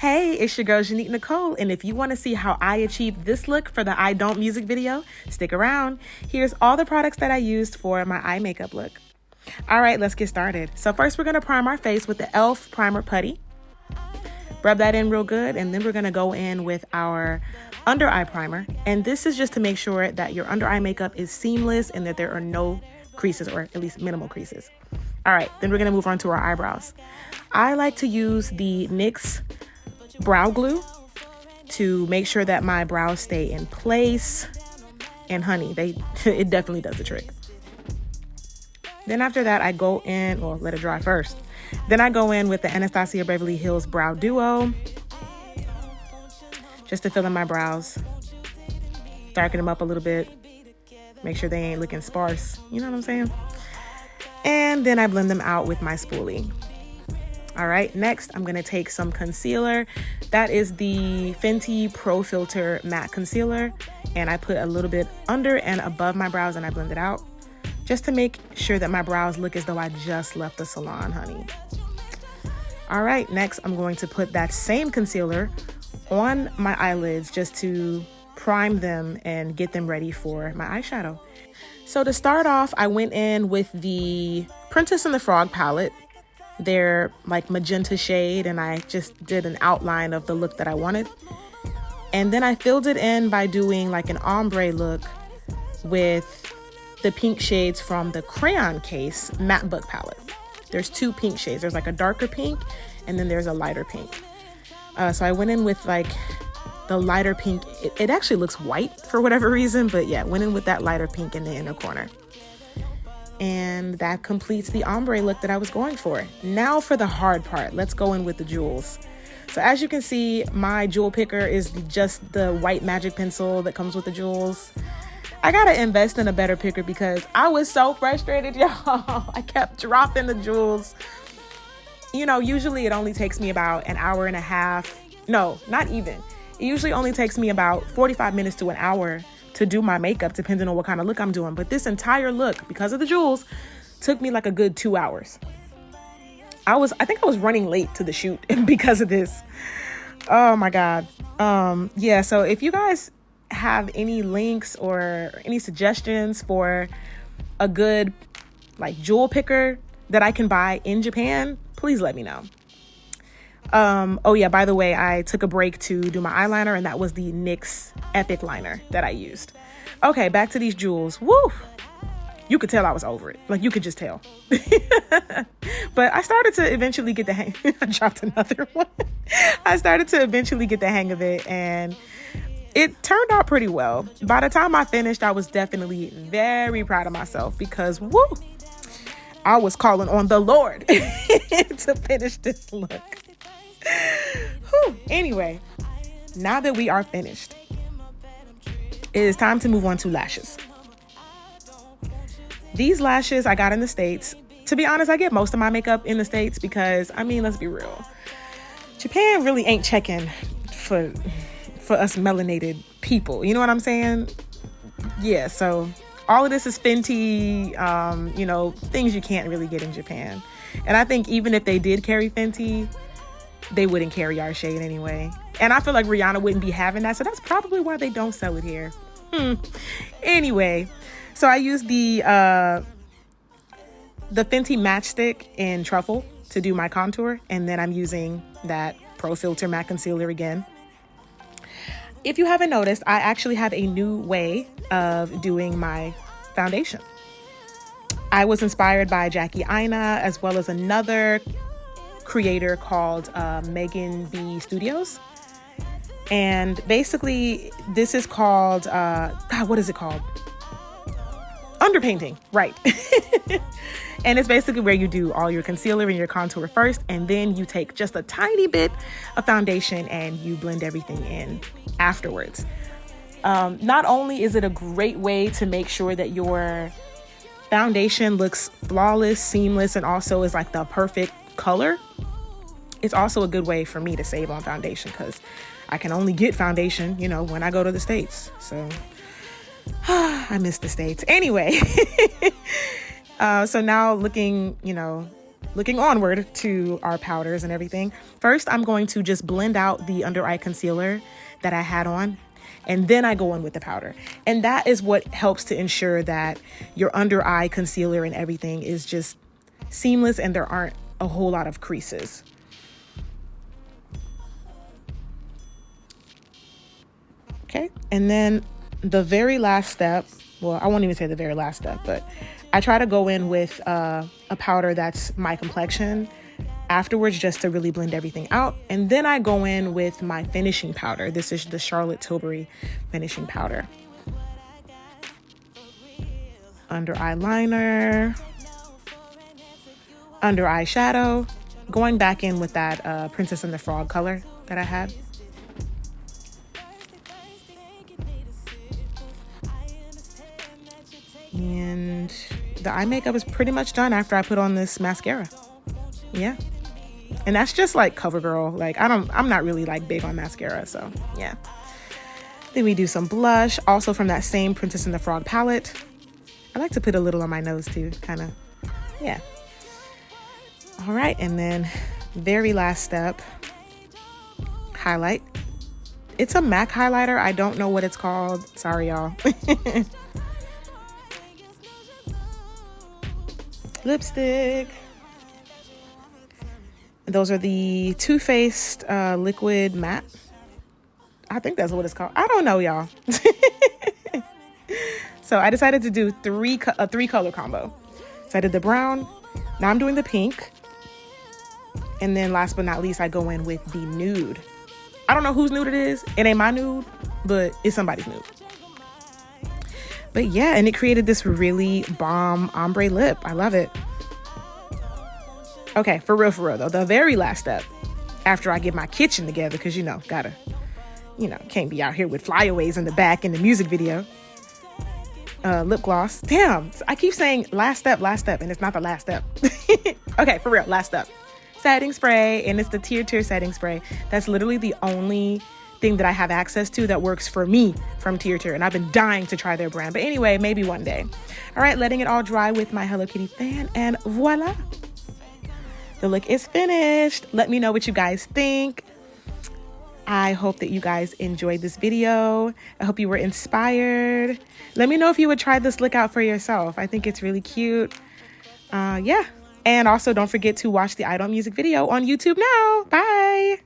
Hey, it's your girl, Janique Nicole, and if you want to see how I achieved this look for the I Don't music video, stick around. Here's all the products that I used for my eye makeup look. All right, let's get started. So first, we're going to prime our face with the e.l.f. Primer Putty. Rub that in real good, and then we're going to go in with our under eye primer. And this is just to make sure that your under eye makeup is seamless and that there are no creases, or at least minimal creases. All right, then we're going to move on to our eyebrows. I like to use the NYX brow glue to make sure that my brows stay in place. And honey, it definitely does the trick. Then after that, I go in, well, let it dry first. Then I go in with the Anastasia Beverly Hills Brow Duo, just to fill in my brows, darken them up a little bit, make sure they ain't looking sparse. You know what I'm saying? And then I blend them out with my spoolie. All right, next I'm gonna take some concealer. That is the Fenty Pro Filter Matte Concealer, and I put a little bit under and above my brows and I blend it out, just to make sure that my brows look as though I just left the salon, honey. All right, next I'm going to put that same concealer on my eyelids just to prime them and get them ready for my eyeshadow. So to start off, I went in with the Princess and the Frog palette. They're like magenta shade, and I just did an outline of the look that I wanted. And then I filled it in by doing like an ombre look with the pink shades from the Crayon Case Matte Book palette. There's two pink shades. There's like a darker pink, and then there's a lighter pink. So I went in with like the lighter pink. It actually looks white for whatever reason, but yeah, went in with that lighter pink in the inner corner. And that completes the ombre look that I was going for. Now for the hard part, let's go in with the jewels. So as you can see, my jewel picker is just the white magic pencil that comes with the jewels. I gotta invest in a better picker because I was so frustrated, y'all. I kept dropping the jewels. You know, usually it only takes me about an hour and a half. No, not even. It usually only takes me about 45 minutes to an hour to do my makeup, depending on what kind of look I'm doing. But this entire look, because of the jewels, took me like a good 2 hours. I think I was running late to the shoot because of this. Oh my God. Yeah, so if you guys have any links or any suggestions for a good like jewel picker that I can buy in Japan, please let me know. Oh yeah, by the way, I took a break to do my eyeliner, and that was the NYX Epic Liner that I used. Okay, back to these jewels. Woo! You could tell I was over it. Like, you could just tell. But I started to eventually get the hang. I dropped another one. I started to eventually get the hang of it, and it turned out pretty well. By the time I finished, I was definitely very proud of myself because, woo! I was calling on the Lord to finish this look. Whew. Anyway, now that we are finished, it is time to move on to lashes. These lashes I got in the States. To be honest, I get most of my makeup in the States because, I mean, let's be real. Japan really ain't checking for us melanated people. You know what I'm saying? Yeah, so all of this is Fenty, you know, things you can't really get in Japan. And I think even if they did carry Fenty, they wouldn't carry our shade anyway. And I feel like Rihanna wouldn't be having that, so that's probably why they don't sell it here. Anyway, so I used the Fenty Matchstick in Truffle to do my contour, and then I'm using that Pro Filter Matte Concealer again. If you haven't noticed, I actually have a new way of doing my foundation. I was inspired by Jackie Aina, as well as another creator called Megan B Studios. And basically this is called God, what is it called? Underpainting, right? And it's basically where you do all your concealer and your contour first, and then you take just a tiny bit of foundation and you blend everything in afterwards. Not only is it a great way to make sure that your foundation looks flawless, seamless, and also is like the perfect color, it's also a good way for me to save on foundation because I can only get foundation, you know, when I go to the States. So I miss the States. Anyway, so now looking, you know, looking onward to our powders and everything. First, I'm going to just blend out the under eye concealer that I had on, and then I go in with the powder. And that is what helps to ensure that your under eye concealer and everything is just seamless and there aren't a whole lot of creases. Okay, and then the very last step, well, I won't even say the very last step, but I try to go in with a powder that's my complexion afterwards, just to really blend everything out. And then I go in with my finishing powder. This is the Charlotte Tilbury finishing powder. Under eye liner, under eye shadow, going back in with that Princess and the Frog color that I had. And the eye makeup is pretty much done after I put on this mascara. Yeah. And that's just like CoverGirl. Like I'm not really like big on mascara, so yeah. Then we do some blush, also from that same Princess and the Frog palette. I like to put a little on my nose too, kind of, yeah. All right, and then very last step, highlight. It's a MAC highlighter. I don't know what it's called. Sorry, y'all. Lipstick. Those are the Too Faced liquid matte. I think that's what it's called. I don't know, y'all. So I decided to do a three color combo. So I did the brown. Now I'm doing the pink. And then last but not least, I go in with the nude. I don't know whose nude it is. It ain't my nude, but it's somebody's nude. But yeah, and it created this really bomb ombre lip. I love it. Okay, for real though, the very last step, after I get my kitchen together, because can't be out here with flyaways in the back in the music video. Lip gloss. Damn, I keep saying last step, and it's not the last step. Okay, for real, last step. Setting spray, and it's the Tear setting spray. That's literally the only thing that I have access to that works for me from Tear, and I've been dying to try their brand. But anyway, maybe one day. All right, letting it all dry with my Hello Kitty fan, and voila. The look is finished. Let me know what you guys think. I hope that you guys enjoyed this video. I hope you were inspired. Let me know if you would try this look out for yourself. I think it's really cute. Yeah. And also don't forget to watch the I Don't music video on YouTube now. Bye.